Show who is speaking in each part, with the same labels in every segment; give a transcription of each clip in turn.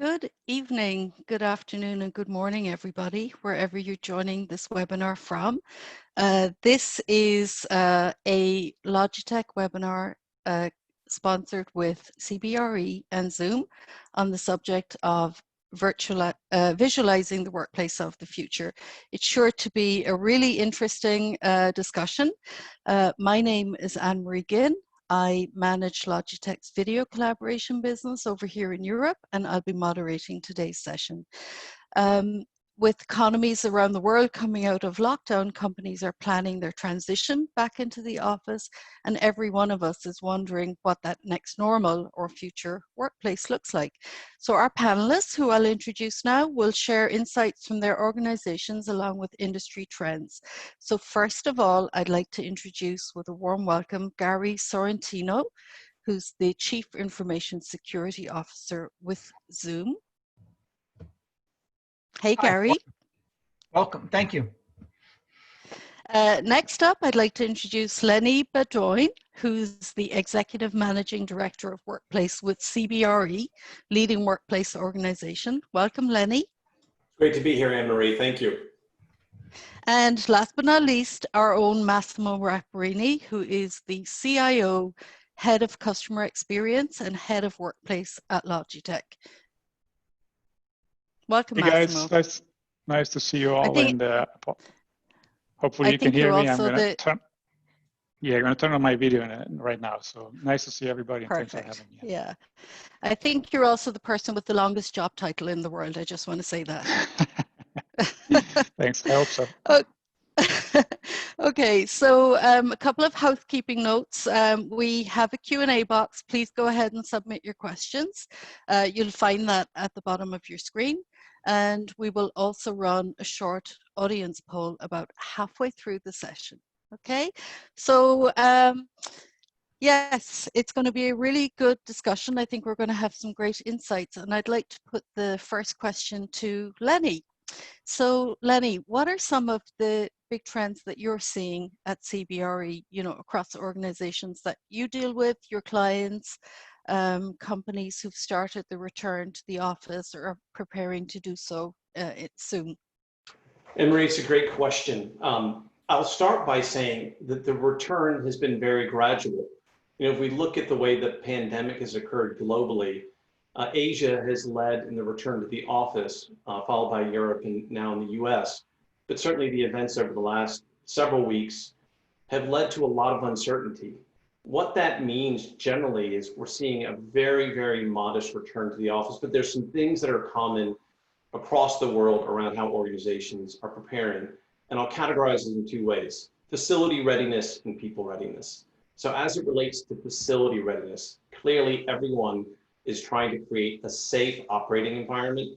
Speaker 1: Good evening, good afternoon, and good morning, everybody, wherever you're joining this webinar from. This is a Logitech webinar sponsored with CBRE and Zoom on the subject of visualizing the workplace of the future. It's sure to be a really interesting discussion. My name is Anne-Marie Ginn. I manage Logitech's video collaboration business over here in Europe, and I'll be moderating today's session. With economies around the world coming out of lockdown, companies are planning their transition back into the office, and every one of us is wondering what that next normal or future workplace looks like. So our panelists, who I'll introduce now, will share insights from their organizations along with industry trends. So first of all, I'd like to introduce with a warm welcome Gary Sorrentino, who's the Chief Information Security Officer with Zoom. Hey, Gary.
Speaker 2: Welcome. Thank you.
Speaker 1: Next up, I'd like to introduce Lenny Beaudoin, who's the Executive Managing Director of Workplace with CBRE, leading workplace organization. Welcome, Lenny.
Speaker 3: Great to be here, Anne-Marie. Thank you.
Speaker 1: And last but not least, our own Massimo Rapparini, who is the CIO, Head of Customer Experience and Head of Workplace at Logitech. Welcome,
Speaker 4: hey
Speaker 1: Massimo.
Speaker 4: guys, nice to see you all, and hopefully you can hear me. I'm going to turn on my video right now. So nice to see everybody. And
Speaker 1: perfect.
Speaker 4: Thanks for having me.
Speaker 1: Yeah, I think you're also the person with the longest job title in the world. I just want to say that.
Speaker 4: Thanks. I hope so.
Speaker 1: Okay, so a couple of housekeeping notes. We have a Q&A box. Please go ahead and submit your questions. You'll find that at the bottom of your screen. And we will also run a short audience poll about halfway through the session. Okay, so yes, it's going to be a really good discussion. I think we're going to have some great insights, and I'd like to put the first question to Lenny. So Lenny, what are some of the big trends that you're seeing at CBRE, across the organizations that you deal with, your clients, companies who've started the return to the office or are preparing to do so soon?
Speaker 3: Anne-Marie, it's a great question. I'll start by saying that the return has been very gradual. If we look at the way the pandemic has occurred globally, Asia has led in the return to the office, followed by Europe and now in the US. But certainly the events over the last several weeks have led to a lot of uncertainty. What that means generally is we're seeing a very, very modest return to the office, but there's some things that are common across the world around how organizations are preparing. And I'll categorize it in two ways: facility readiness and people readiness. So as it relates to facility readiness, clearly everyone is trying to create a safe operating environment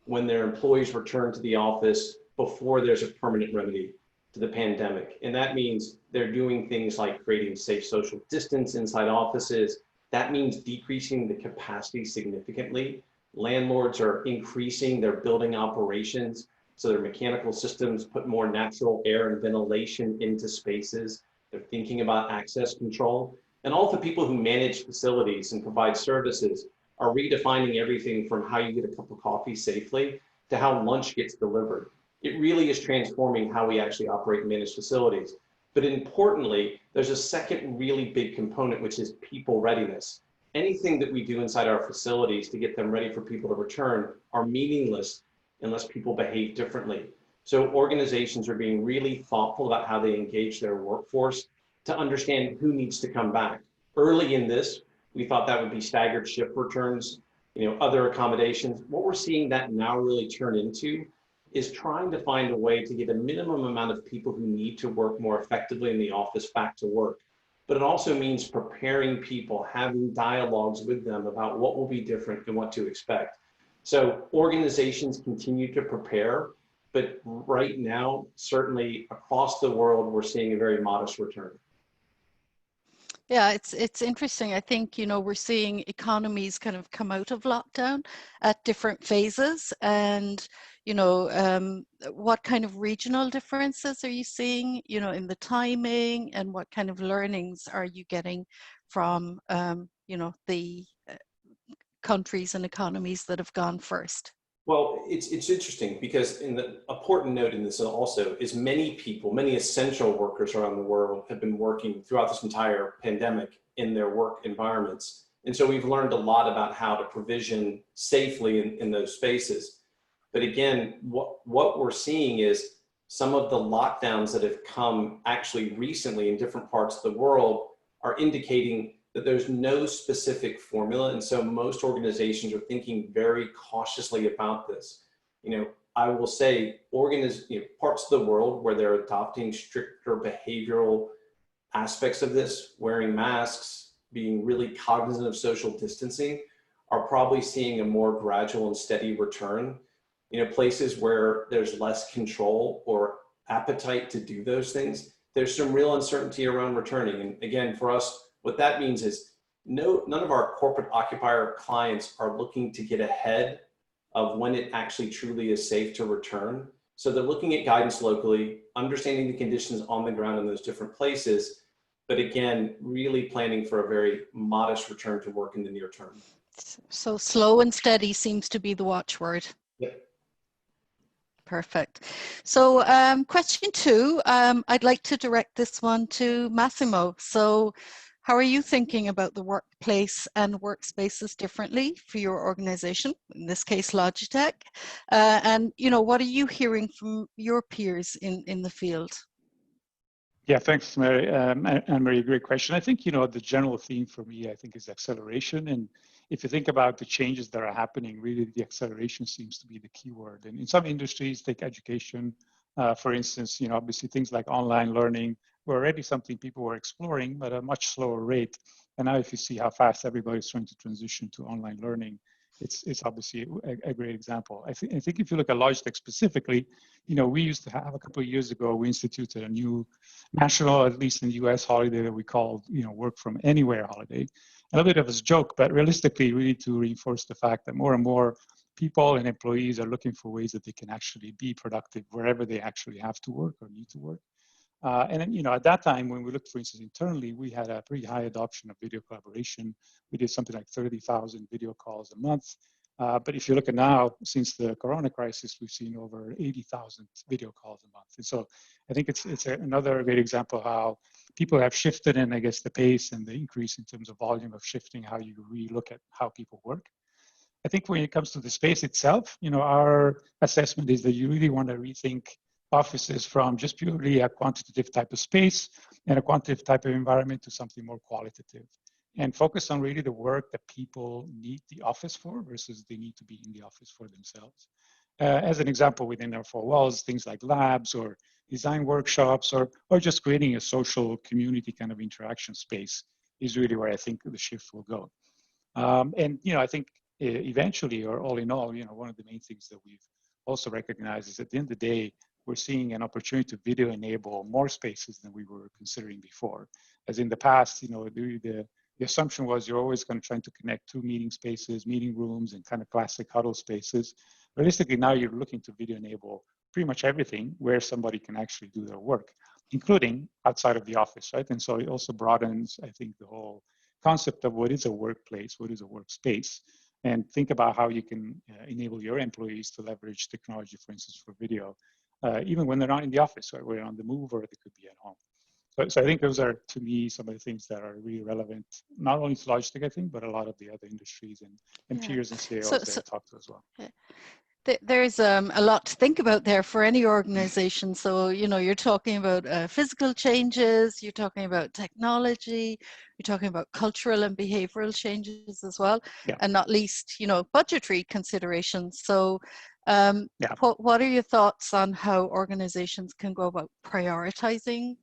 Speaker 3: when their employees return to the office before there's a permanent remedy to the pandemic. And that means they're doing things like creating safe social distance inside offices. That means decreasing the capacity significantly. Landlords are increasing their building operations, so their mechanical systems put more natural air and ventilation into spaces. They're thinking about access control. And all the people who manage facilities and provide services are redefining everything from how you get a cup of coffee safely to how lunch gets delivered. It really is transforming how we actually operate and manage facilities. But importantly, there's a second really big component, which is people readiness. Anything that we do inside our facilities to get them ready for people to return are meaningless unless people behave differently. So organizations are being really thoughtful about how they engage their workforce to understand who needs to come back. Early in this, we thought that would be staggered shift returns, other accommodations. What we're seeing that now really turn into is trying to find a way to get a minimum amount of people who need to work more effectively in the office back to work. But it also means preparing people, having dialogues with them about what will be different and what to expect. So organizations continue to prepare, but right now, certainly across the world, we're seeing a very modest return.
Speaker 1: Yeah, it's interesting. I think, we're seeing economies kind of come out of lockdown at different phases, and, what kind of regional differences are you seeing, in the timing, and what kind of learnings are you getting from, the countries and economies that have gone first?
Speaker 3: Well, it's interesting because an important note in this also is many people, many essential workers around the world have been working throughout this entire pandemic in their work environments. And so we've learned a lot about how to provision safely in those spaces. But again, what we're seeing is some of the lockdowns that have come actually recently in different parts of the world are indicating that there's no specific formula. And so most organizations are thinking very cautiously about this. I will say parts of the world where they're adopting stricter behavioral aspects of this, wearing masks, being really cognizant of social distancing, are probably seeing a more gradual and steady return. Places where there's less control or appetite to do those things, there's some real uncertainty around returning. And again, for us, what that means is none of our corporate occupier clients are looking to get ahead of when it actually truly is safe to return. So they're looking at guidance locally, understanding the conditions on the ground in those different places, but again, really planning for a very modest return to work in the near term.
Speaker 1: So slow and steady seems to be the watchword.
Speaker 3: Yep.
Speaker 1: Perfect. So question 2, I'd like to direct this one to Massimo. So how are you thinking about the workplace and workspaces differently for your organization, in this case Logitech? And what are you hearing from your peers in the field?
Speaker 4: Yeah, thanks, Mary. Anne-Marie, great question. I think, the general theme for me, I think, is acceleration. And if you think about the changes that are happening, really the acceleration seems to be the key word. And in some industries, take education, for instance, obviously things like online learning were already something people were exploring, but at a much slower rate. And now if you see how fast everybody's trying to transition to online learning, it's obviously a great example. I think if you look at Logitech specifically, we used to have a couple of years ago, we instituted a new national, at least in the US, holiday that we called, work from anywhere holiday. A little bit of a joke, but realistically, really to reinforce the fact that more and more people and employees are looking for ways that they can actually be productive wherever they actually have to work or need to work. And then, at that time, when we looked, for instance, internally, we had a pretty high adoption of video collaboration. We did something like 30,000 video calls a month. But if you look at now, since the Corona crisis, we've seen over 80,000 video calls a month. And so I think it's another great example of how people have shifted, and I guess the pace and the increase in terms of volume of shifting how you really look at how people work. I think when it comes to the space itself, our assessment is that you really want to rethink offices from just purely a quantitative type of space and a quantitative type of environment to something more qualitative, and focus on really the work that people need the office for versus they need to be in the office for themselves. As an example, within our four walls, things like labs or design workshops or just creating a social community kind of interaction space is really where I think the shift will go. And I think eventually, or all in all, one of the main things that we've also recognized is at the end of the day, we're seeing an opportunity to video enable more spaces than we were considering before. As in the past, the assumption was you're always going to try to connect two meeting spaces, meeting rooms, and kind of classic huddle spaces. Realistically, now you're looking to video enable pretty much everything where somebody can actually do their work, including outside of the office, right? And so it also broadens, I think, the whole concept of what is a workplace, what is a workspace, and think about how you can enable your employees to leverage technology, for instance, for video, even when they're not in the office, or we're on the move, or they could be at home. So I think those are, to me, some of the things that are really relevant, not only to Logitech, I think, but a lot of the other industries and peers and CIOs that I talk to as well.
Speaker 1: There's a lot to think about there for any organization. So, you're talking about physical changes, you're talking about technology, you're talking about cultural and behavioral changes as well, and not least, budgetary considerations. So, what are your thoughts on how organizations can go about prioritizing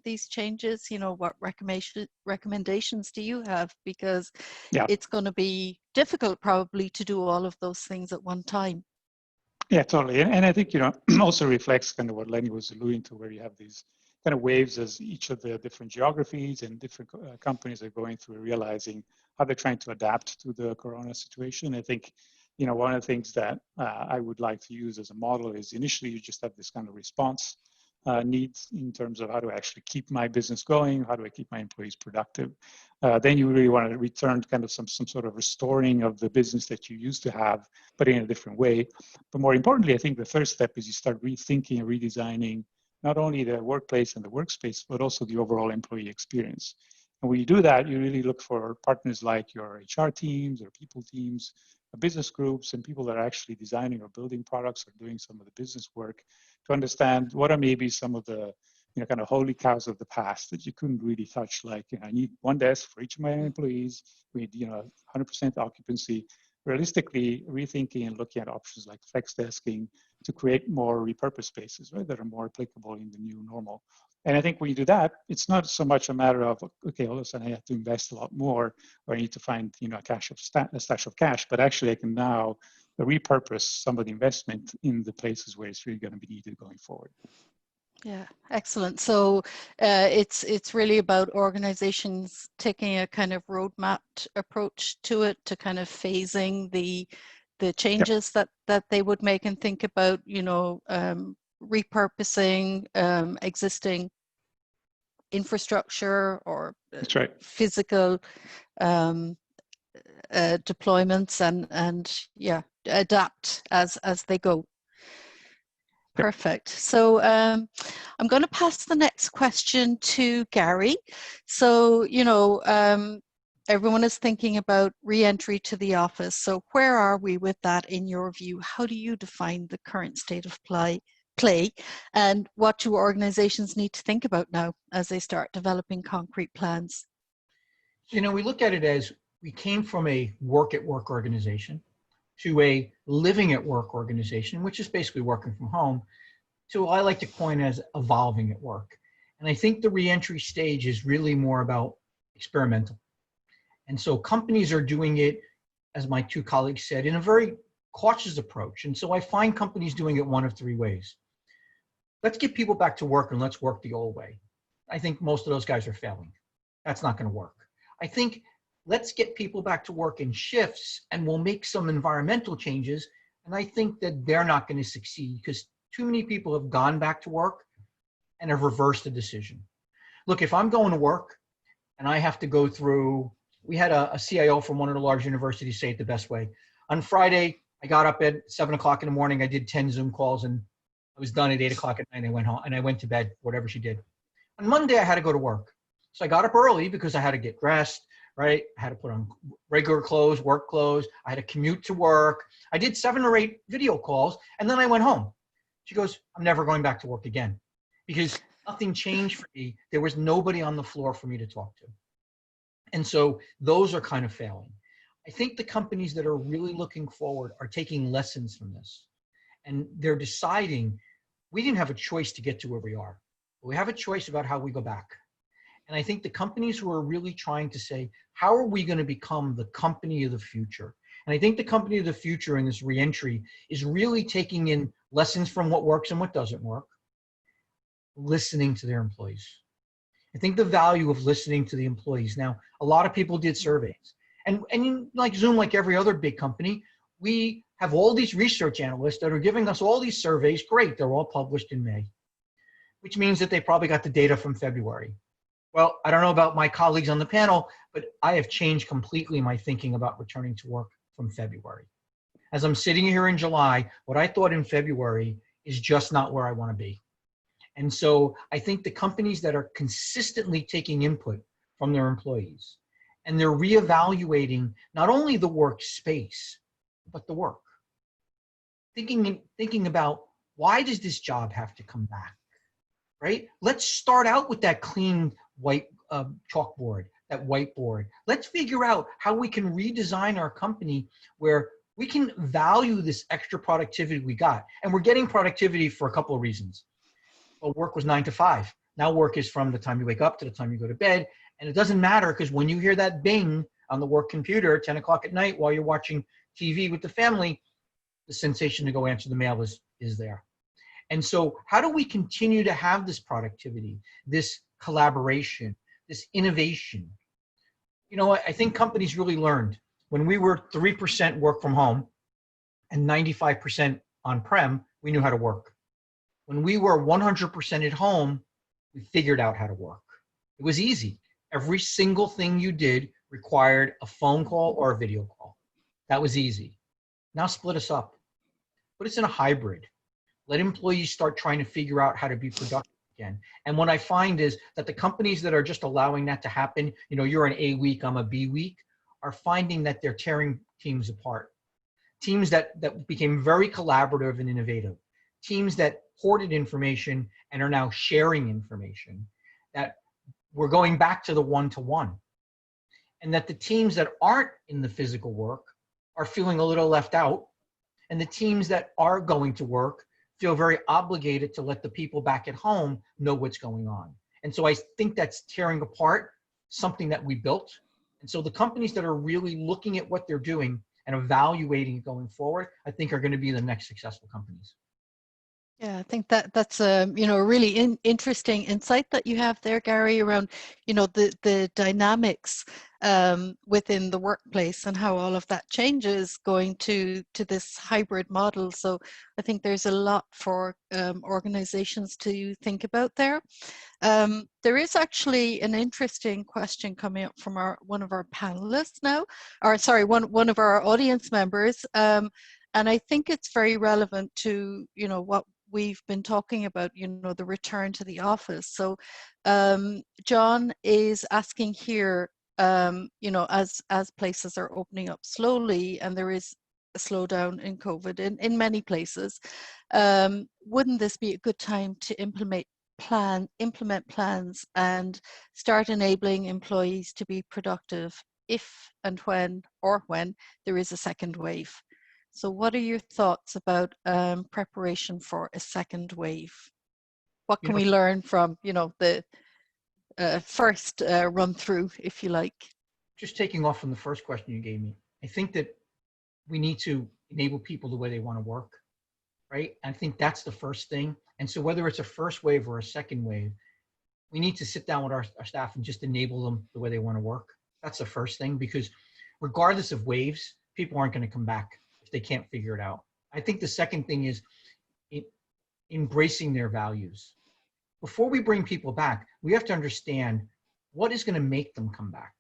Speaker 1: these changes? What recommendations do you have? Because it's going to be difficult probably to do all of those things at one time.
Speaker 4: Yeah, totally. And I think, also reflects kind of what Lenny was alluding to, where you have these kind of waves as each of the different geographies and different companies are going through, realizing how they're trying to adapt to the Corona situation. I think, one of the things that I would like to use as a model is initially you just have this kind of response needs in terms of how do I actually keep my business going, how do I keep my employees productive. Then you really want to return to kind of some sort of restoring of the business that you used to have, but in a different way. But more importantly, I think the third step is you start rethinking and redesigning not only the workplace and the workspace, but also the overall employee experience. And when you do that, you really look for partners like your HR teams or people teams, business groups, and people that are actually designing or building products or doing some of the business work to understand what are maybe some of the kind of holy cows of the past that you couldn't really touch. Like, I need one desk for each of my employees. We need 100% occupancy. Realistically, rethinking and looking at options like flex desking to create more repurposed spaces, right, that are more applicable in the new normal. And I think when you do that, it's not so much a matter of, okay, all of a sudden I have to invest a lot more, or I need to find a stash of cash, but actually I can now repurpose some of the investment in the places where it's really going to be needed going forward.
Speaker 1: Yeah, excellent. So it's really about organizations taking a kind of roadmap approach to it, to kind of phasing the changes that they would make, and think about repurposing existing infrastructure or
Speaker 4: That's right.
Speaker 1: physical deployments, and adapt as they go. Perfect. So I'm going to pass the next question to Gary. So, everyone is thinking about re-entry to the office. So where are we with that in your view? How do you define the current state of play? And what do organizations need to think about now as they start developing concrete plans?
Speaker 2: We look at it as we came from a work-at-work organization to a living at work organization, which is basically working from home, to what I like to coin as evolving at work. And I think the reentry stage is really more about experimental. And so companies are doing it, as my two colleagues said, in a very cautious approach. And so I find companies doing it one of three ways. Let's get people back to work and let's work the old way. I think most of those guys are failing. That's not going to work. I think let's get people back to work in shifts and we'll make some environmental changes. And I think that they're not going to succeed because too many people have gone back to work and have reversed the decision. Look, if I'm going to work and I have to go through, we had a CIO from one of the large universities say it the best way. On Friday, I got up at 7 o'clock in the morning. I did 10 Zoom calls and I was done at 8 o'clock at night. I went home and I went to bed, whatever she did. On Monday, I had to go to work. So I got up early because I had to get dressed, right? I had to put on regular clothes, work clothes. I had to commute to work. I did 7 or 8 video calls and then I went home. She goes, I'm never going back to work again because nothing changed for me. There was nobody on the floor for me to talk to. And so those are kind of failing. I think the companies that are really looking forward are taking lessons from this. And they're deciding, we didn't have a choice to get to where we are. But we have a choice about how we go back. And I think the companies who are really trying to say, how are we going to become the company of the future? And I think the company of the future in this reentry is really taking in lessons from what works and what doesn't work, listening to their employees. I think the value of listening to the employees. Now, a lot of people did surveys. And like Zoom, like every other big company, we have all these research analysts that are giving us all these surveys. Great, they're all published in May, which means that they probably got the data from February. Well, I don't know about my colleagues on the panel, but I have changed completely my thinking about returning to work from February. As I'm sitting here in July, what I thought in February is just not where I want to be. And so I think the companies that are consistently taking input from their employees and they're reevaluating not only the workspace, but the work. Thinking about, why does this job have to come back, right? Let's start out with that clean white chalkboard, that whiteboard. Let's figure out how we can redesign our company where we can value this extra productivity we got. And we're getting productivity for a couple of reasons. Well, work was 9 to 5. Now work is from the time you wake up to the time you go to bed. And it doesn't matter because when you hear that bing on the work computer at 10 o'clock at night while you're watching TV with the family, the sensation to go answer the mail is there. And so how do we continue to have this productivity, this collaboration, this innovation? You know, I think companies really learned when we were 3% work from home and 95% on-prem, we knew how to work. When we were 100% at home, we figured out how to work. It was easy. Every single thing you did required a phone call or a video call. That was easy. Now split us up. But it's in a hybrid. Let employees start trying to figure out how to be productive again. And what I find is that the companies that are just allowing that to happen, you know, you're an A week, I'm a B week, are finding that they're tearing teams apart. Teams that became very collaborative and innovative. Teams that hoarded information and are now sharing information. That we're going back to the one-to-one. And that the teams that aren't in the physical work are feeling a little left out. And the teams that are going to work feel very obligated to let the people back at home know what's going on. And so I think that's tearing apart something that we built. And so the companies that are really looking at what they're doing and evaluating it going forward, I think are going to be the next successful companies.
Speaker 1: Yeah, I think that's a a really interesting insight that you have there, Gary, around the dynamics within the workplace and how all of that changes going to this hybrid model. So I think there's a lot for organizations to think about there. There is actually an interesting question coming up from one of our panelists now, or sorry, one of our audience members, and I think it's very relevant to what we've been talking about, the return to the office. So John is asking here, as places are opening up slowly and there is a slowdown in COVID in many places, wouldn't this be a good time to implement plans and start enabling employees to be productive if and when there is a second wave? So what are your thoughts about preparation for a second wave? What can we learn from, the first run through, if you like?
Speaker 2: Just taking off from the first question you gave me, I think that we need to enable people the way they want to work, right? I think that's the first thing. And so whether it's a first wave or a second wave, we need to sit down with our staff and just enable them the way they want to work. That's the first thing, because regardless of waves, people aren't going to come back if they can't figure it out. I think the second thing is embracing their values. Before we bring people back, we have to understand what is going to make them come back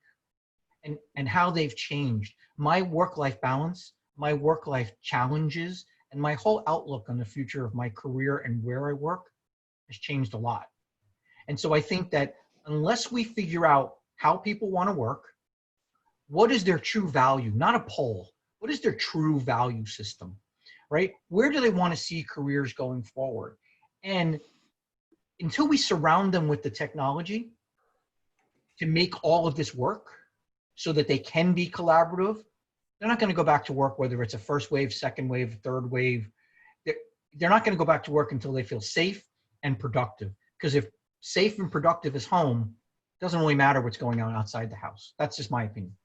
Speaker 2: and how they've changed. My work-life balance, my work-life challenges, and my whole outlook on the future of my career and where I work has changed a lot. And so I think that unless we figure out how people want to work, what is their true value, not a poll, what is their true value system, right? Where do they want to see careers going forward? And until we surround them with the technology to make all of this work so that they can be collaborative, they're not going to go back to work, whether it's a first wave, second wave, third wave. They're not going to go back to work until they feel safe and productive. Because if safe and productive is home, it doesn't really matter what's going on outside the house. That's just my opinion.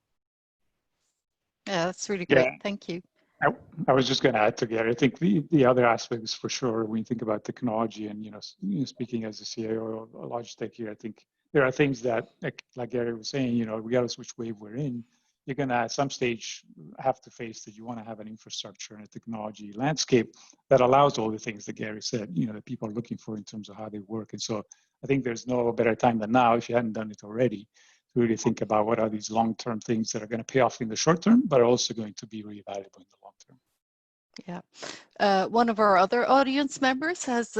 Speaker 1: Yeah, that's really great.
Speaker 4: Yeah.
Speaker 1: Thank you.
Speaker 4: I was just going to add to Gary. I think the other aspect is for sure when you think about technology and, speaking as a CIO of Logitech here, I think there are things that, like Gary was saying, regardless which wave we're in, you're going to at some stage have to face that you want to have an infrastructure and a technology landscape that allows all the things that Gary said, that people are looking for in terms of how they work. And so I think there's no better time than now, if you hadn't done it already, to really think about what are these long-term things that are going to pay off in the short term, but are also going to be really valuable in the long term.
Speaker 1: Yeah. One of our other audience members has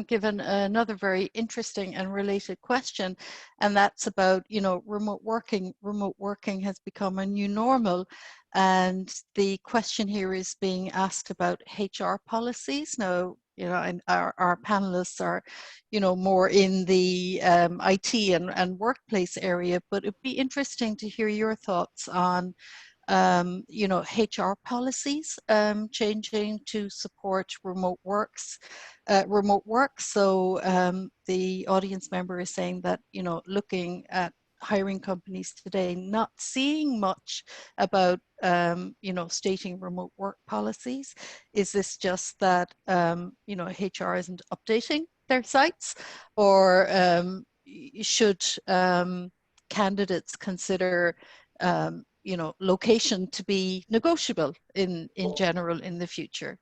Speaker 1: given another very interesting and related question, and that's about, remote working. Remote working has become a new normal, and the question here is being asked about HR policies. Now, and our panelists are, more in the IT and workplace area, but it'd be interesting to hear your thoughts on HR policies changing to support remote work. So the audience member is saying that, looking at hiring companies today, not seeing much about, stating remote work policies. Is this just that, HR isn't updating their sites, or should candidates consider location to be negotiable in general in the future?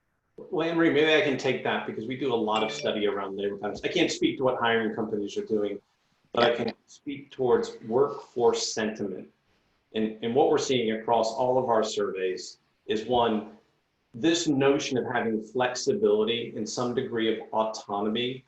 Speaker 3: Well, Anne-Marie, maybe I can take that because we do a lot of study around labor patterns. I can't speak to what hiring companies are doing, but I can speak towards workforce sentiment. And what we're seeing across all of our surveys is one, this notion of having flexibility and some degree of autonomy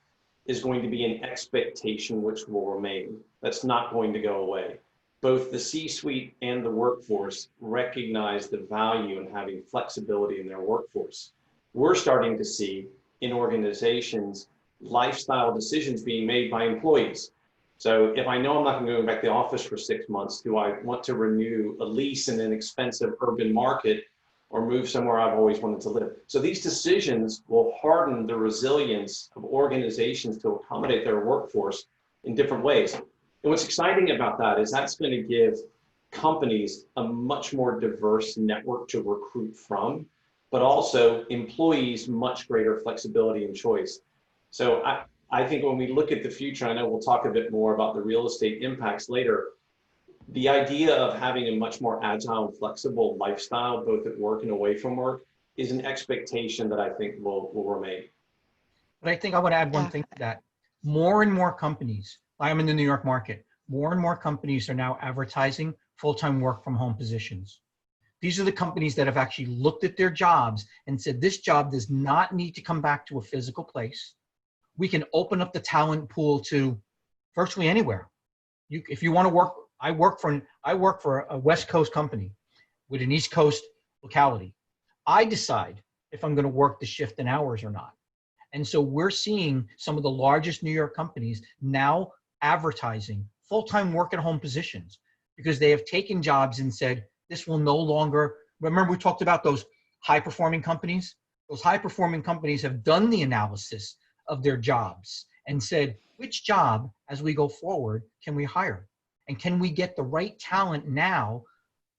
Speaker 3: is going to be an expectation which will remain. That's not going to go away. Both the C-suite and the workforce recognize the value in having flexibility in their workforce. We're starting to see in organizations lifestyle decisions being made by employees. So if I know I'm not going to go back to the office for 6 months, do I want to renew a lease in an expensive urban market or move somewhere I've always wanted to live? So these decisions will harden the resilience of organizations to accommodate their workforce in different ways. And what's exciting about that is that's going to give companies a much more diverse network to recruit from, but also employees much greater flexibility and choice. So I think when we look at the future, I know we'll talk a bit more about the real estate impacts later. The idea of having a much more agile and flexible lifestyle, both at work and away from work, is an expectation that I think will remain.
Speaker 2: But I think I want to add one thing to that. More and more companies, I'm in the New York market, more and more companies are now advertising full-time work from home positions. These are the companies that have actually looked at their jobs and said, this job does not need to come back to a physical place. We can open up the talent pool to virtually anywhere. If you want to work, I work for a West Coast company with an East Coast locality. I decide if I'm going to work the shift in hours or not. And so we're seeing some of the largest New York companies now advertising full-time work at home positions because they have taken jobs and said, this will no longer, remember we talked about those high-performing companies? Those high-performing companies have done the analysis of their jobs and said, which job as we go forward can we hire? And can we get the right talent now?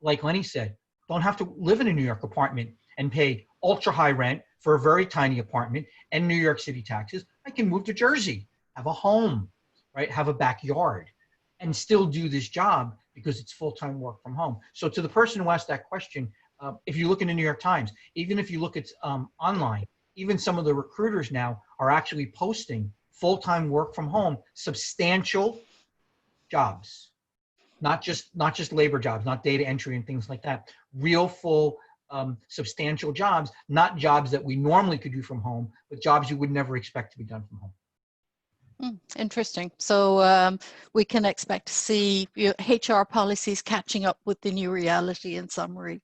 Speaker 2: Like Lenny said, don't have to live in a New York apartment and pay ultra high rent for a very tiny apartment and New York City taxes. I can move to Jersey, have a home, right? Have a backyard and still do this job because it's full-time work from home. So to the person who asked that question, if you look in the New York Times, even if you look at online, even some of the recruiters now are actually posting full-time work from home, substantial jobs, not just labor jobs, not data entry and things like that, real full substantial jobs, not jobs that we normally could do from home, but jobs you would never expect to be done from home.
Speaker 1: Interesting. So we can expect to see HR policies catching up with the new reality in summary.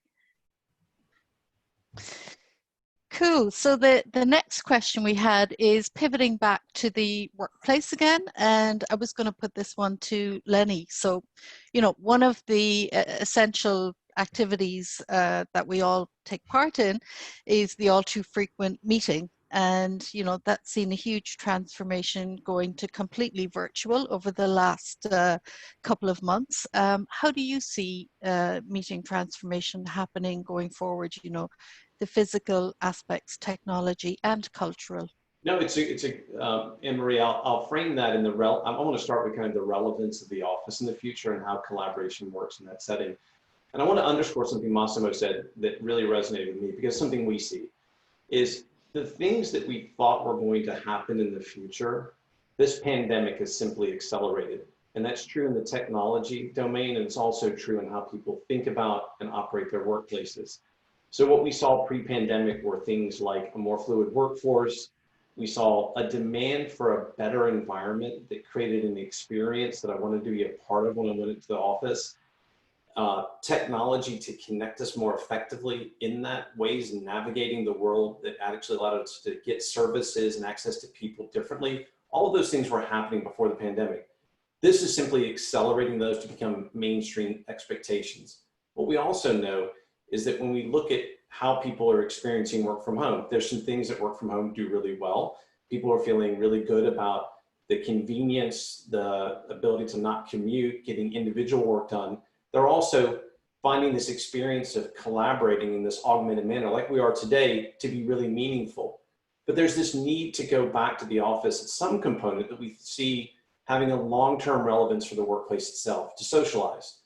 Speaker 1: Cool. So the next question we had is pivoting back to the workplace again, and I was going to put this one to Lenny. So, one of the essential activities that we all take part in is the all too frequent meeting. And, that's seen a huge transformation going to completely virtual over the last couple of months. How do you see meeting transformation happening going forward, the physical aspects, technology and cultural?
Speaker 3: No, Anne-Marie, I'll frame that in I want to start with kind of the relevance of the office in the future and how collaboration works in that setting. And I want to underscore something Massimo said that really resonated with me, because something we see is the things that we thought were going to happen in the future, this pandemic has simply accelerated. And that's true in the technology domain, and it's also true in how people think about and operate their workplaces. So what we saw pre-pandemic were things like a more fluid workforce. We saw a demand for a better environment that created an experience that I wanted to be a part of when I went into the office. Technology to connect us more effectively in that ways and navigating the world that actually allowed us to get services and access to people differently. All of those things were happening before the pandemic. This is simply accelerating those to become mainstream expectations. What we also know is that when we look at how people are experiencing work from home, there's some things that work from home do really well. People are feeling really good about the convenience, the ability to not commute, getting individual work done. They're also finding this experience of collaborating in this augmented manner, like we are today, to be really meaningful. But there's this need to go back to the office at some component that we see having a long-term relevance for the workplace itself, to socialize,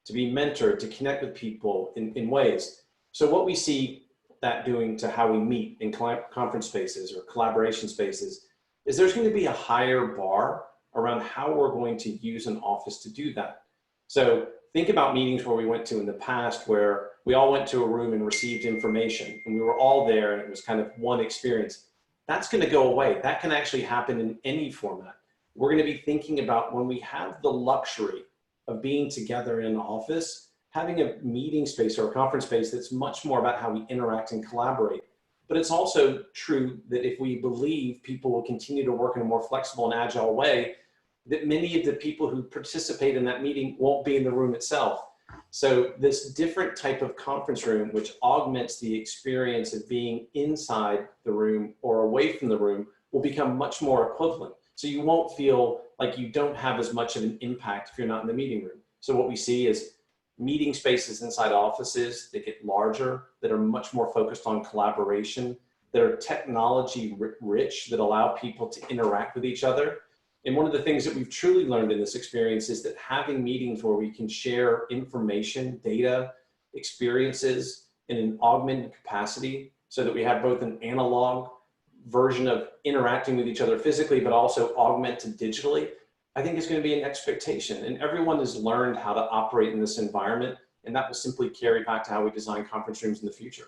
Speaker 3: to be mentored, to connect with people in ways. So what we see that doing to how we meet in conference spaces or collaboration spaces is there's going to be a higher bar around how we're going to use an office to do that. So think about meetings where we went to in the past where we all went to a room and received information and we were all there and it was kind of one experience. That's going to go away. That can actually happen in any format. We're going to be thinking about when we have the luxury of being together in an office, having a meeting space or a conference space that's much more about how we interact and collaborate. But it's also true that if we believe people will continue to work in a more flexible and agile way, that many of the people who participate in that meeting won't be in the room itself. So this different type of conference room, which augments the experience of being inside the room or away from the room, will become much more equivalent. So you won't feel like you don't have as much of an impact if you're not in the meeting room. So what we see is meeting spaces inside offices that get larger, that are much more focused on collaboration, that are technology rich, that allow people to interact with each other. And one of the things that we've truly learned in this experience is that having meetings where we can share information, data, experiences in an augmented capacity so that we have both an analog version of interacting with each other physically, but also augmented digitally, I think is going to be an expectation. And everyone has learned how to operate in this environment, and that will simply carry back to how we design conference rooms in the future.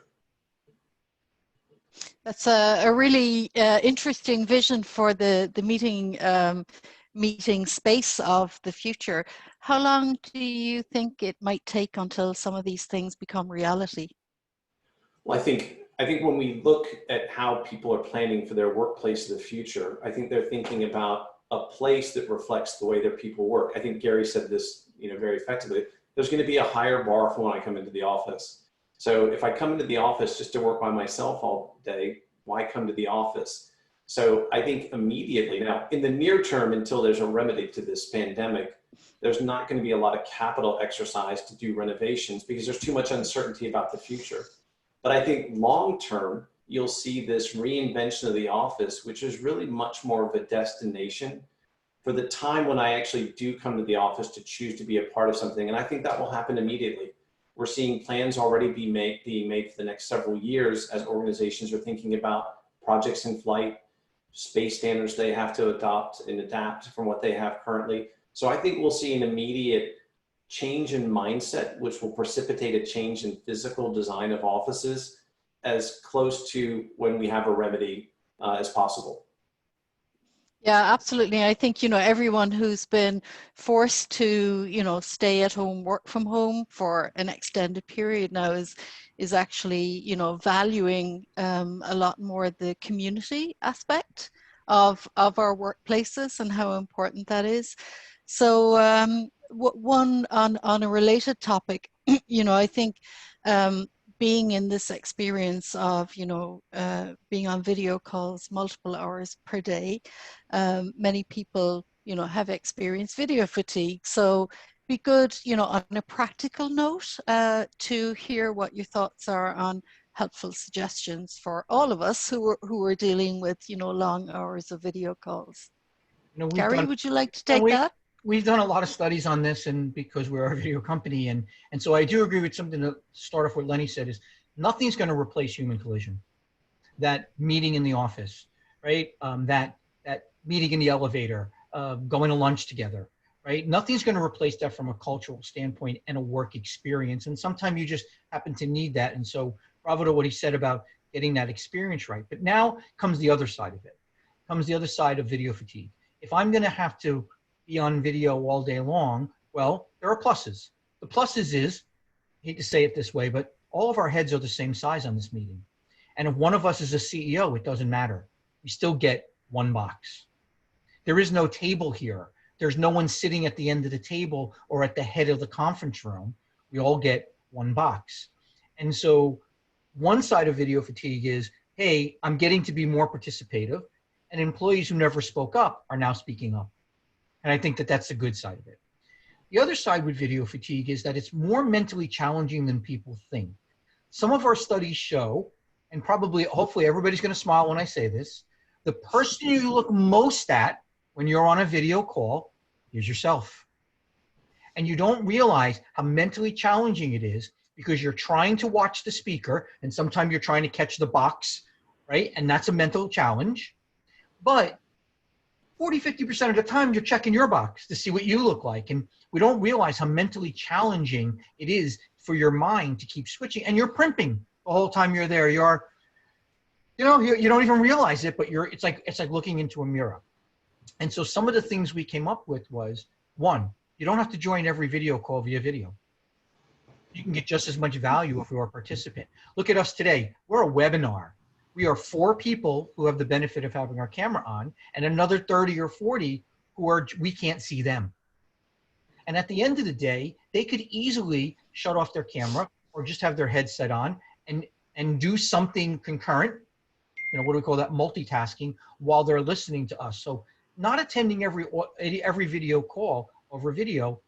Speaker 1: That's a really interesting vision for the meeting space of the future. How long do you think it might take until some of these things become reality?
Speaker 3: Well, I think when we look at how people are planning for their workplace of the future, I think they're thinking about a place that reflects the way their people work. I think Gary said this, very effectively. There's going to be a higher bar for when I come into the office. So if I come into the office just to work by myself all day, why come to the office? So I think immediately now, in the near term, until there's a remedy to this pandemic, there's not going to be a lot of capital exercise to do renovations because there's too much uncertainty about the future. But I think long term, you'll see this reinvention of the office, which is really much more of a destination for the time when I actually do come to the office to choose to be a part of something. And I think that will happen immediately. We're seeing plans already being made for the next several years as organizations are thinking about projects in flight, space standards they have to adopt and adapt from what they have currently. So I think we'll see an immediate change in mindset, which will precipitate a change in physical design of offices as close to when we have a remedy as possible.
Speaker 1: Yeah, absolutely. I think, everyone who's been forced to, stay at home, work from home for an extended period now is actually, valuing a lot more the community aspect of our workplaces and how important that is. So one on a related topic, I think being in this experience of, being on video calls multiple hours per day, many people, have experienced video fatigue. So be good, on a practical note, to hear what your thoughts are on helpful suggestions for all of us who are dealing with, long hours of video calls. Gary, would you like to take that?
Speaker 2: We've done a lot of studies on this, and because we're a video company, and so I do agree with something to start off what Lenny said is nothing's going to replace human collision. That meeting in the office, right? That meeting in the elevator, going to lunch together, right? Nothing's going to replace that from a cultural standpoint and a work experience. And sometimes you just happen to need that. And so bravo to what he said about getting that experience right. But now comes the other side of it. Comes the other side of video fatigue. If I'm going to have to be on video all day long, well, there are pluses. The pluses is, I hate to say it this way, but all of our heads are the same size on this meeting. And if one of us is a CEO, it doesn't matter. We still get one box. There is no table here. There's no one sitting at the end of the table or at the head of the conference room. We all get one box. And so one side of video fatigue is, hey, I'm getting to be more participative, and employees who never spoke up are now speaking up. And I think that that's the good side of it. The other side with video fatigue is that it's more mentally challenging than people think. Some of our studies show, and probably, hopefully everybody's going to smile when I say this, the person you look most at when you're on a video call is yourself. And you don't realize how mentally challenging it is because you're trying to watch the speaker, and sometimes you're trying to catch the box, right? And that's a mental challenge. But 40–50% of the time, you're checking your box to see what you look like. And we don't realize how mentally challenging it is for your mind to keep switching. And you're primping the whole time you're there. You don't even realize it, but it's like looking into a mirror. And so some of the things we came up with was, one, you don't have to join every video call via video. You can get just as much value if you're a participant. Look at us today. We're a webinar. We are 4 people who have the benefit of having our camera on, and another 30 or 40 we can't see them. And at the end of the day, they could easily shut off their camera or just have their headset on and do something concurrent. What do we call that? Multitasking while they're listening to us. So not attending every video call over video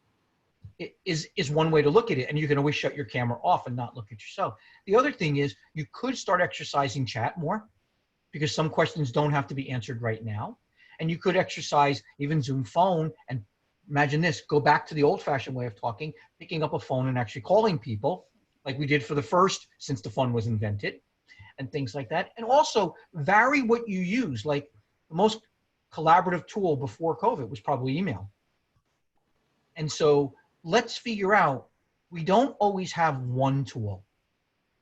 Speaker 2: is one way to look at it. And you can always shut your camera off and not look at yourself. The other thing is you could start exercising chat more, because some questions don't have to be answered right now. And you could exercise even Zoom phone, and imagine this, go back to the old fashioned way of talking, picking up a phone and actually calling people like we did for the first, since the phone was invented, and things like that. And also vary what you use. Like the most collaborative tool before COVID was probably email. And so let's figure out, we don't always have one tool.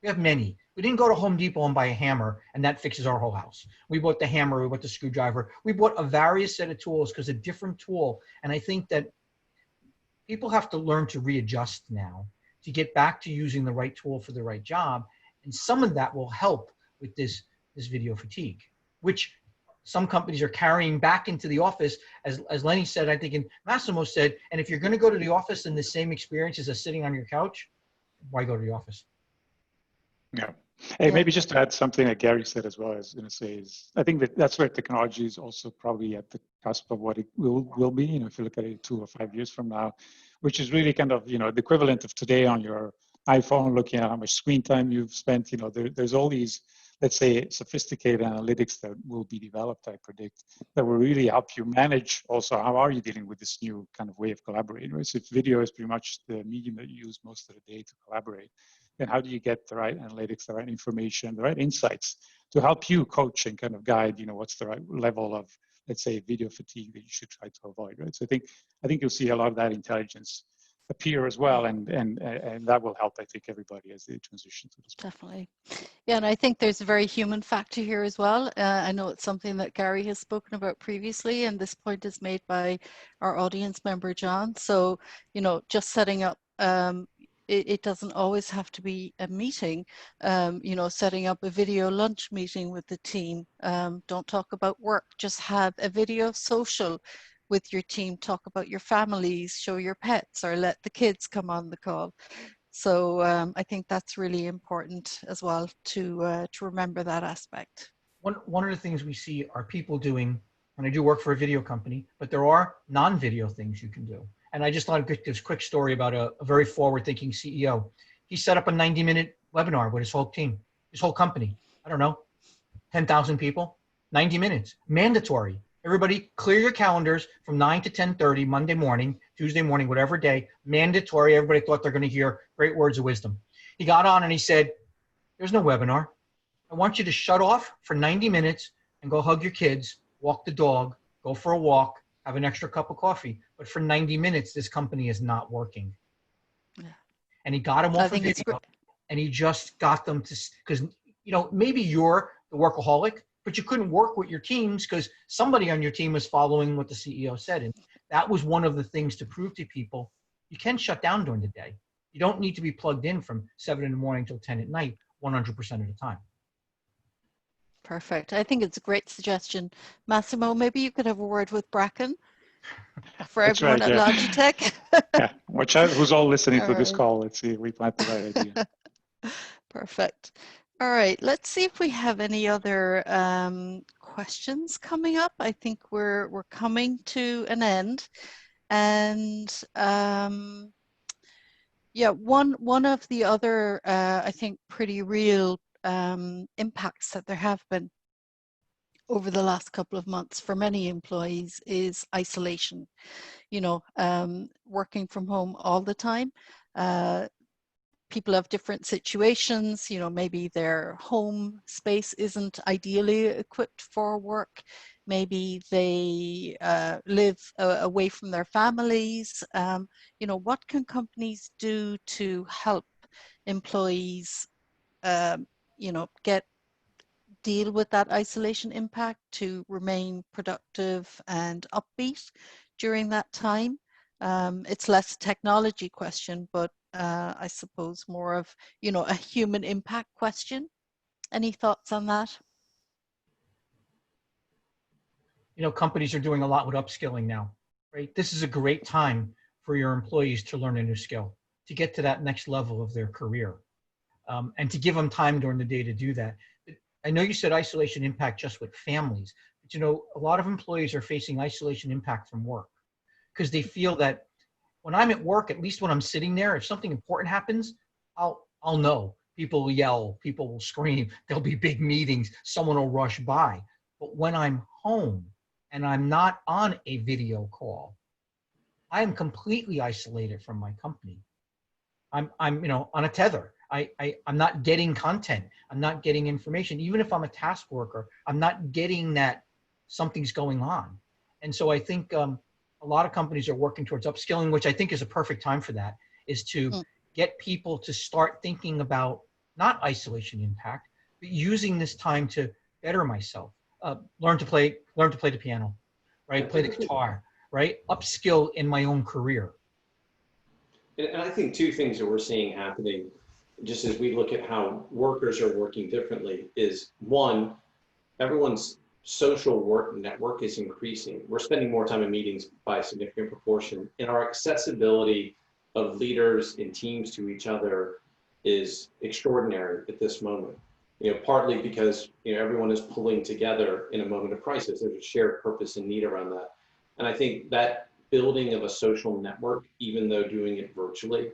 Speaker 2: We have many. We didn't go to Home Depot and buy a hammer and that fixes our whole house. We bought the hammer, we bought the screwdriver. We bought a various set of tools because a different tool. And I think that people have to learn to readjust now to get back to using the right tool for the right job. And some of that will help with this video fatigue, which some companies are carrying back into the office, as Lenny said, I think, and Massimo said, and if you're going to go to the office in the same experience as sitting on your couch, why go to the office?
Speaker 4: Yeah. Hey, maybe just to add something that Gary said as well, as say is, I think that's where technology is also probably at the cusp of what it will be. If you look at it 2 or 5 years from now, which is really kind of the equivalent of today on your iPhone, looking at how much screen time you've spent. There's all these, let's say, sophisticated analytics that will be developed, I predict, that will really help you manage also how are you dealing with this new kind of way of collaborating. Right? So if video is pretty much the medium that you use most of the day to collaborate, then how do you get the right analytics, the right information, the right insights to help you coach and kind of guide, what's the right level of, let's say, video fatigue that you should try to avoid, right? So I think you'll see a lot of that intelligence appear as well, and that will help, I think, everybody as they transition to this.
Speaker 1: Definitely. Yeah, and I think there's a very human factor here as well. I know it's something that Gary has spoken about previously, and this point is made by our audience member, John. So, just setting up, it doesn't always have to be a meeting, setting up a video lunch meeting with the team. Don't talk about work, just have a video social with your team, talk about your families, show your pets, or let the kids come on the call. So I think that's really important as well to remember that aspect.
Speaker 2: One of the things we see are people doing, and I do work for a video company, but there are non-video things you can do. And I just thought I'd give this quick story about a very forward-thinking CEO. He set up a 90-minute webinar with his whole team, his whole company. I don't know, 10,000 people, 90 minutes, mandatory. Everybody clear your calendars from 9 to 10:30, Monday morning, Tuesday morning, whatever day, mandatory. Everybody thought they're going to hear great words of wisdom. He got on and he said, there's no webinar. I want you to shut off for 90 minutes and go hug your kids, walk the dog, go for a walk, have an extra cup of coffee. But for 90 minutes, this company is not working. Yeah. And he got them off of video, and he just got them to, because, maybe you're the workaholic, but you couldn't work with your teams because somebody on your team was following what the CEO said. And that was one of the things to prove to people, you can shut down during the day. You don't need to be plugged in from 7 in the morning till 10 at night, 100% of the time.
Speaker 1: Perfect. I think it's a great suggestion. Massimo, maybe you could have a word with Bracken for everyone at Logitech.
Speaker 4: Yeah, watch out who's all listening to this call. Let's see if we plant the right idea.
Speaker 1: Perfect. All right, let's see if we have any other questions coming up. I think we're coming to an end. And yeah, one of the other, I think, pretty real impacts that there have been over the last couple of months for many employees is isolation. Working from home all the time. people have different situations, you know, maybe their home space isn't ideally equipped for work. Maybe they live away from their families. You know, what can companies do to help employees, you know, deal with that isolation impact to remain productive and upbeat during that time? It's less a technology question, but I suppose more of, you know, a human impact question. Any thoughts on that?
Speaker 2: You know, companies are doing a lot with upskilling now, right? This is a great time for your employees to learn a new skill, to get to that next level of their career, and to give them time during the day to do that. I know you said isolation impact just with families, but you know, a lot of employees are facing isolation impact from work because they feel that when I'm at work, at least when I'm sitting there, if something important happens, I'll know. People will yell, people will scream, there'll be big meetings, someone will rush by. But when I'm home and I'm not on a video call, I am completely isolated from my company. I'm you know, on a tether. I'm not getting content. I'm not getting information. Even if I'm a task worker, I'm not getting that something's going on. And so I think a lot of companies are working towards upskilling, which I think is a perfect time for that, is to get people to start thinking about not isolation impact, but using this time to better myself, learn to play the piano, right? Play the guitar, right? Upskill in my own career.
Speaker 3: And I think two things that we're seeing happening, just as we look at how workers are working differently, is one, everyone's social work network is increasing. We're spending more time in meetings by a significant proportion, and our accessibility of leaders and teams to each other is extraordinary at this moment. You know, partly because, you know, everyone is pulling together in a moment of crisis. There's a shared purpose and need around that. And I think that building of a social network, even though doing it virtually,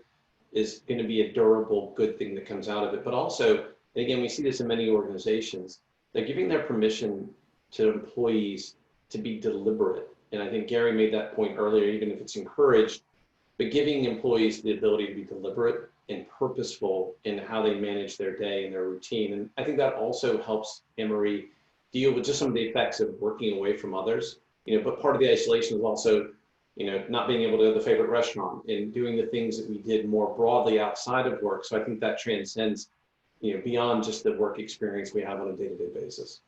Speaker 3: is going to be a durable, good thing that comes out of it. But also, and again, we see this in many organizations, they're giving their permission to employees to be deliberate. And I think Gary made that point earlier, even if it's encouraged, but giving employees the ability to be deliberate and purposeful in how they manage their day and their routine. And I think that also helps Anne-Marie deal with just some of the effects of working away from others. You know, but part of the isolation is also, you know, not being able to go to the favorite restaurant and doing the things that we did more broadly outside of work. So I think that transcends, you know, beyond just the work experience we have on a day-to-day basis.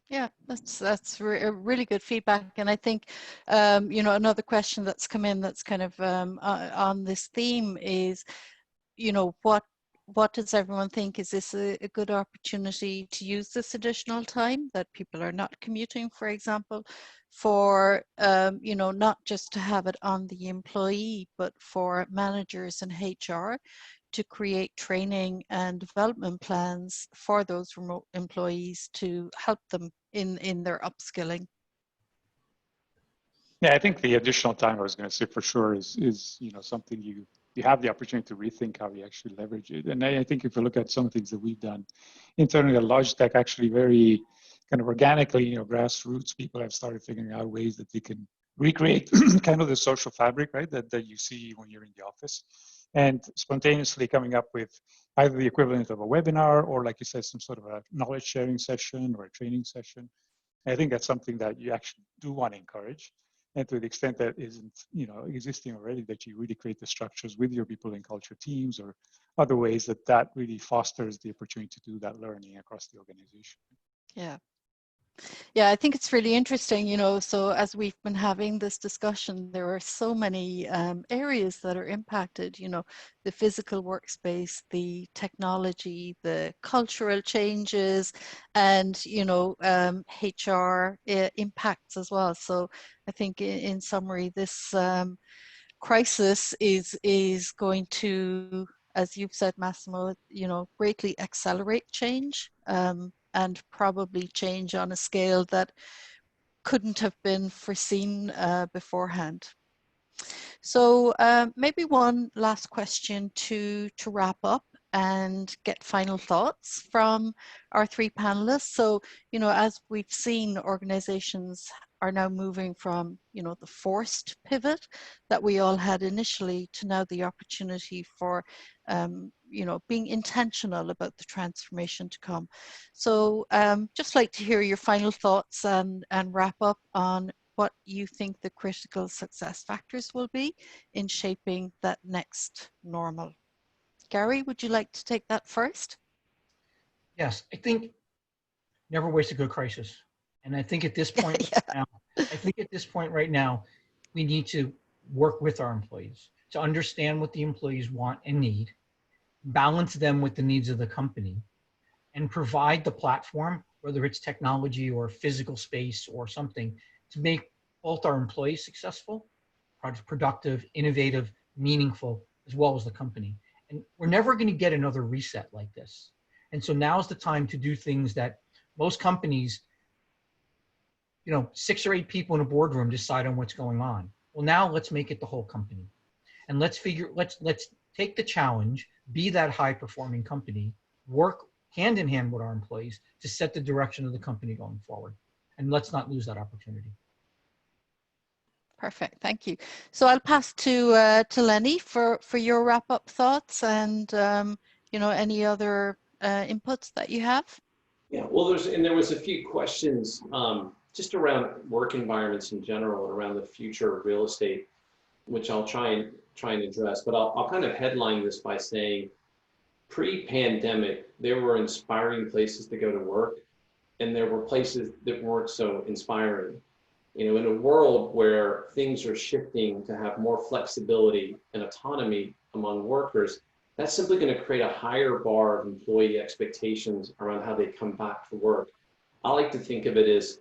Speaker 1: Yeah, that's really good feedback. And I think, you know, another question that's come in that's kind of on this theme is, you know, what does everyone think? Is this a good opportunity to use this additional time that people are not commuting, for example, for, you know, not just to have it on the employee, but for managers and HR to create training and development plans for those remote employees to help them in their upskilling?
Speaker 4: Yeah, I think the additional time, I was going to say for sure, is you know, something you have the opportunity to rethink how you actually leverage it. And I think if you look at some things that we've done internally at Logitech, actually very kind of organically, you know, grassroots, people have started figuring out ways that they can recreate kind of the social fabric, right, that you see when you're in the office, and spontaneously coming up with either the equivalent of a webinar or, like you said, some sort of a knowledge sharing session or a training session. And I think that's something that you actually do want to encourage. And to the extent that isn't, you know, existing already, that you really create the structures with your people in culture teams or other ways that really fosters the opportunity to do that learning across the organization.
Speaker 1: Yeah. Yeah, I think it's really interesting, you know, so as we've been having this discussion, there are so many areas that are impacted, you know, the physical workspace, the technology, the cultural changes, and, you know, HR impacts as well. So I think in summary, this crisis is going to, as you've said, Massimo, you know, greatly accelerate change. And probably change on a scale that couldn't have been foreseen beforehand. So maybe one last question to wrap up and get final thoughts from our three panelists. So, you know, as we've seen, organizations are now moving from, you know, the forced pivot that we all had initially to now the opportunity for you know, being intentional about the transformation to come. So just like to hear your final thoughts and wrap up on what you think the critical success factors will be in shaping that next normal. Gary, would you like to take that first?
Speaker 2: Yes, I think never waste a good crisis. And I think at this point
Speaker 1: Yeah.
Speaker 2: now, right now, we need to work with our employees to understand what the employees want and need, balance them with the needs of the company, and provide the platform, whether it's technology or physical space or something, to make both our employees successful, productive, innovative, meaningful, as well as the company. And we're never going to get another reset like this. And so now's the time to do things that most companies, 6 or 8 people in a boardroom decide on what's going on. Well, now let's make it the whole company. And let's take the challenge, be that high performing company, work hand in hand with our employees to set the direction of the company going forward. And let's not lose that opportunity.
Speaker 1: Perfect, thank you. So I'll pass to Lenny for your wrap-up thoughts and any other inputs that you have.
Speaker 3: Yeah, well, there was a few questions just around work environments in general and around the future of real estate, which I'll try and address. But I'll kind of headline this by saying, pre-pandemic, there were inspiring places to go to work, and there were places that weren't so inspiring. In a world where things are shifting to have more flexibility and autonomy among workers, that's simply going to create a higher bar of employee expectations around how they come back to work. I like to think of it as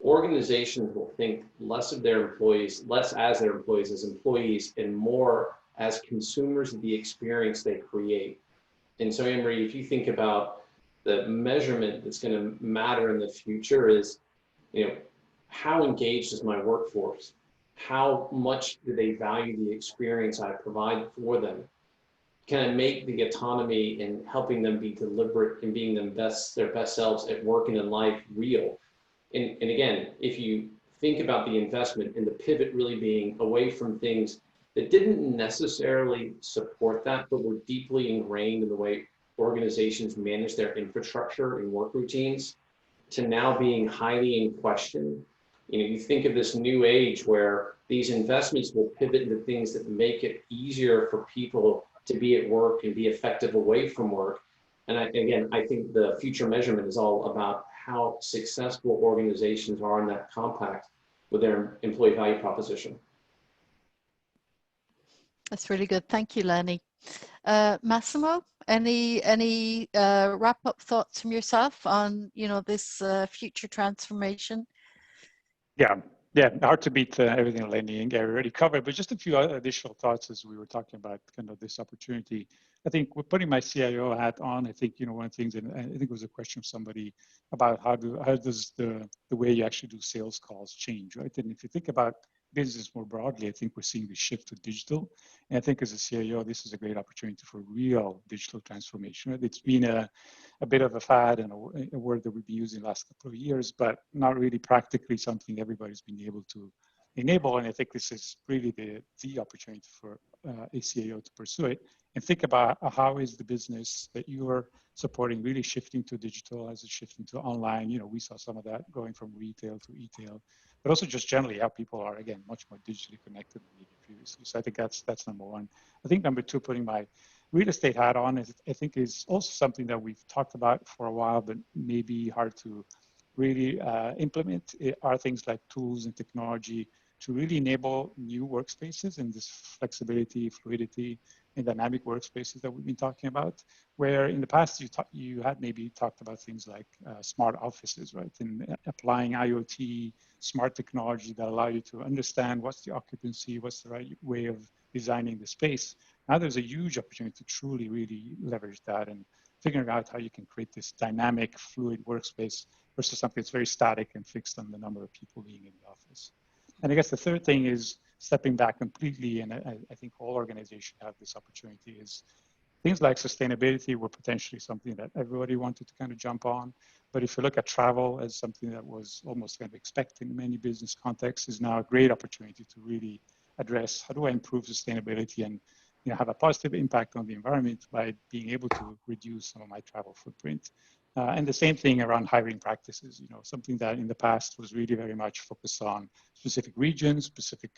Speaker 3: organizations will think less of their employees, less as their employees as employees, and more as consumers of the experience they create. And so, Anne-Marie, if you think about the measurement that's going to matter in the future is, how engaged is my workforce? How much do they value the experience I provide for them? Can I make the autonomy in helping them be deliberate and being their best selves at work and in life real? And again, if you think about the investment and the pivot really being away from things that didn't necessarily support that, but were deeply ingrained in the way organizations manage their infrastructure and work routines, to now being highly in question. You think of this new age where these investments will pivot into things that make it easier for people to be at work and be effective away from work. And I think the future measurement is all about how successful organizations are in that compact with their employee value proposition.
Speaker 1: That's really good. Thank you, Lenny. Massimo, any wrap-up thoughts from yourself on this future transformation?
Speaker 4: Yeah, hard to beat everything Lenny and Gary already covered, but just a few additional thoughts as we were talking about kind of this opportunity. I think with putting my CIO hat on, I think, one of the things, and I think it was a question of somebody about how does the way you actually do sales calls change, right? And if you think about business more broadly, I think we're seeing the shift to digital. And I think as a CIO, this is a great opportunity for real digital transformation. Right? It's been a bit of a fad and a word that we've been using the last couple of years, but not really practically something everybody's been able to enable. And I think this is really the opportunity for a CIO to pursue it and think about how is the business that you are supporting really shifting to digital, as it's shifting to online. We saw some of that going from retail to e-tail, but also just generally how people are, again, much more digitally connected than maybe previously. So I think that's number one. I think number two, putting my real estate hat on, I think is also something that we've talked about for a while, but maybe hard to really implement, are things like tools and technology to really enable new workspaces and this flexibility, fluidity, and dynamic workspaces that we've been talking about, where in the past you had maybe talked about things like smart offices, right? And applying IoT, smart technology that allow you to understand what's the occupancy, what's the right way of designing the space. Now there's a huge opportunity to truly, really leverage that and figuring out how you can create this dynamic, fluid workspace versus something that's very static and fixed on the number of people being in the office. And I guess the third thing is stepping back completely, and I think all organizations have this opportunity, is things like sustainability were potentially something that everybody wanted to kind of jump on. But if you look at travel as something that was almost kind of expected in many business contexts, is now a great opportunity to really address how do I improve sustainability and have a positive impact on the environment by being able to reduce some of my travel footprint. And the same thing around hiring practices, something that in the past was really very much focused on specific regions, specific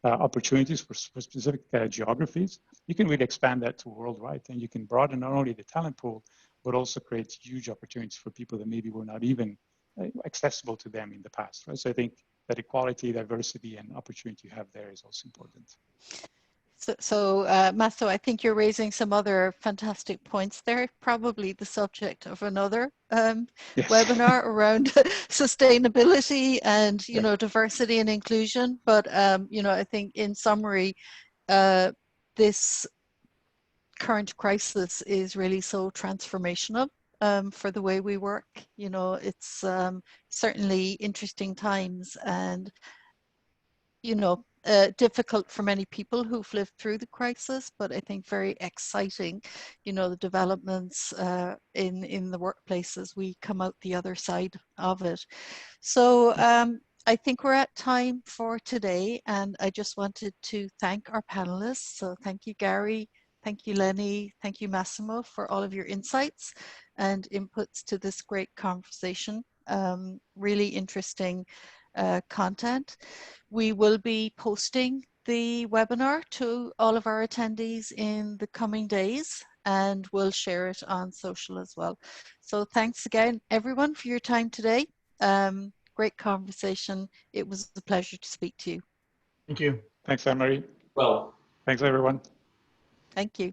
Speaker 4: opportunities for specific geographies. You can really expand that to worldwide, and you can broaden not only the talent pool, but also create huge opportunities for people that maybe were not even accessible to them in the past, right? So I think that equality, diversity, and opportunity you have there is also important.
Speaker 1: So Masso, I think you're raising some other fantastic points there, probably the subject of another
Speaker 4: yes.
Speaker 1: webinar around sustainability and, diversity and inclusion. But, I think in summary, this current crisis is really so transformational for the way we work. It's certainly interesting times and, difficult for many people who've lived through the crisis, but I think very exciting, the developments in the workplace as we come out the other side of it. So I think we're at time for today, and I just wanted to thank our panelists. So thank you, Gary. Thank you, Lenny. Thank you, Massimo, for all of your insights and inputs to this great conversation. Really interesting content. We will be posting the webinar to all of our attendees in the coming days, and we'll share it on social as well. So thanks again, everyone, for your time today. Great conversation. It was a pleasure to speak to you.
Speaker 2: Thank you.
Speaker 4: Thanks, Anne-Marie.
Speaker 3: Well,
Speaker 4: thanks, everyone.
Speaker 1: Thank you.